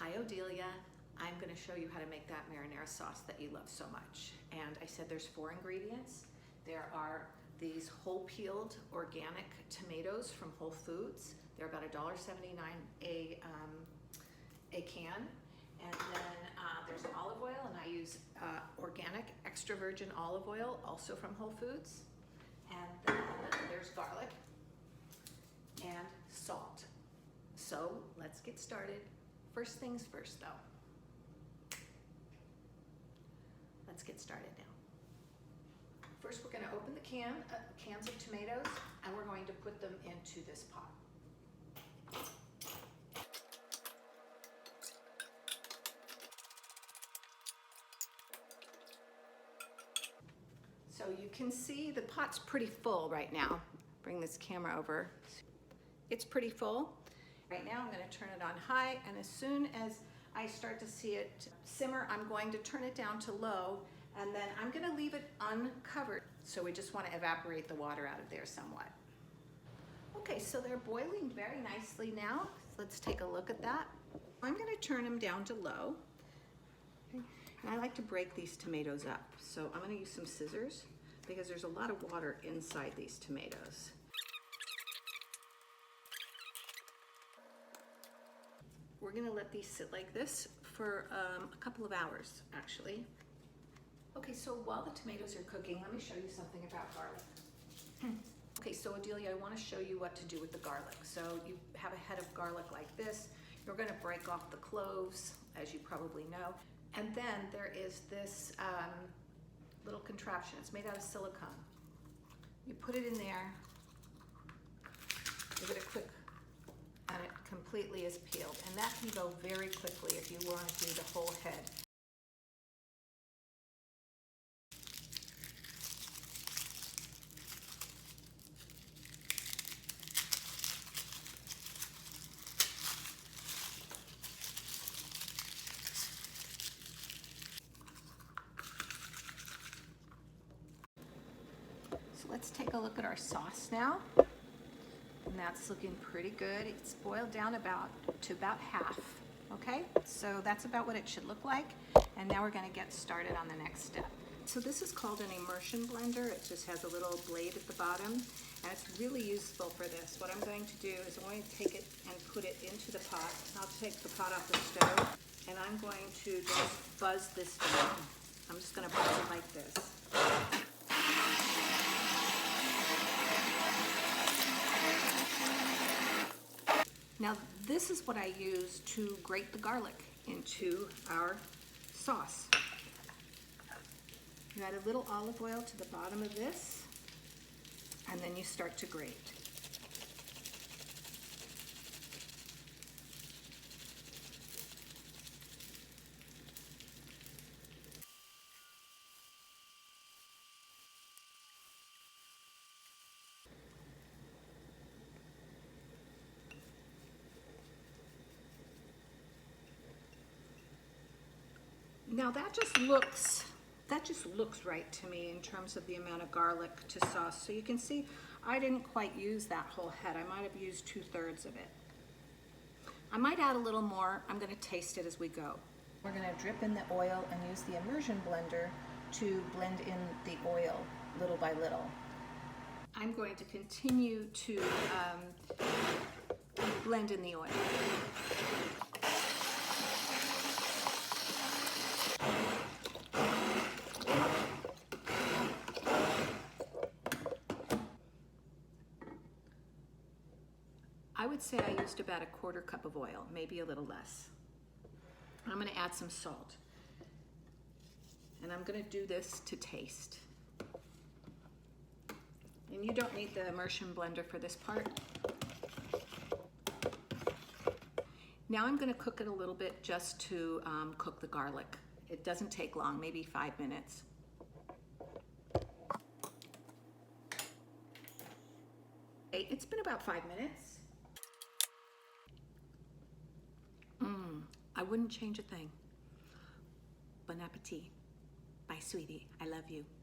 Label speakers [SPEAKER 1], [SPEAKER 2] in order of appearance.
[SPEAKER 1] Hi Odelia, I'm going to show you how to make that marinara sauce that you love so much. And I said there's 4 ingredients. There are these whole peeled organic tomatoes from Whole Foods. They're about $1.79 a can. And then there's olive oil, and I use organic extra virgin olive oil, also from Whole Foods. And then there's garlic and salt. So let's get started. First things first though. Let's get started now. First we're going to open the cans of tomatoes, and we're going to put them into this pot. So you can see the pot's pretty full right now. Bring this camera over. It's pretty full. Right now I'm going to turn it on high, and as soon as I start to see it simmer, I'm going to turn it down to low, and then I'm going to leave it uncovered. So we just want to evaporate the water out of there somewhat. Okay, so they're boiling very nicely now. Let's take a look at that. I'm going to turn them down to low. And I like to break these tomatoes up. So I'm going to use some scissors because there's a lot of water inside these tomatoes. We're going to let these sit like this for a couple of hours, actually. Okay, so while the tomatoes are cooking, let me show you something about garlic. Okay, so Odelia, I want to show you what to do with the garlic. So you have a head of garlic like this. You're going to break off the cloves, as you probably know. And then there is this little contraption. It's made out of silicone. You put it in there, give it a quick, and it completely is peeled. And that can go very quickly if you want to do the whole head. So let's take a look at our sauce now. And that's looking pretty good. It's boiled down to about half, okay? So that's about what it should look like. And now we're gonna get started on the next step. So this is called an immersion blender. It just has a little blade at the bottom, and it's really useful for this. What I'm going to do is I'm going to take it and put it into the pot. I'll take the pot off the stove, and I'm going to just buzz this down. I'm just gonna buzz it like this. Now this is what I use to grate the garlic into our sauce. You add a little olive oil to the bottom of this, and then you start to grate. Now that just looks right to me in terms of the amount of garlic to sauce. So you can see I didn't quite use that whole head. I might have used 2/3 of it. I might add a little more. I'm going to taste it as we go. We're going to drip in the oil and use the immersion blender to blend in the oil little by little. I'm going to continue to blend in the oil. I would say I used about a 1/4 cup of oil, maybe a little less. I'm going to add some salt. And I'm going to do this to taste. And you don't need the immersion blender for this part. Now I'm going to cook it a little bit just to cook the garlic. It doesn't take long, maybe 5 minutes. Okay, it's been about 5 minutes. I wouldn't change a thing. Bon appetit. Bye, sweetie. I love you.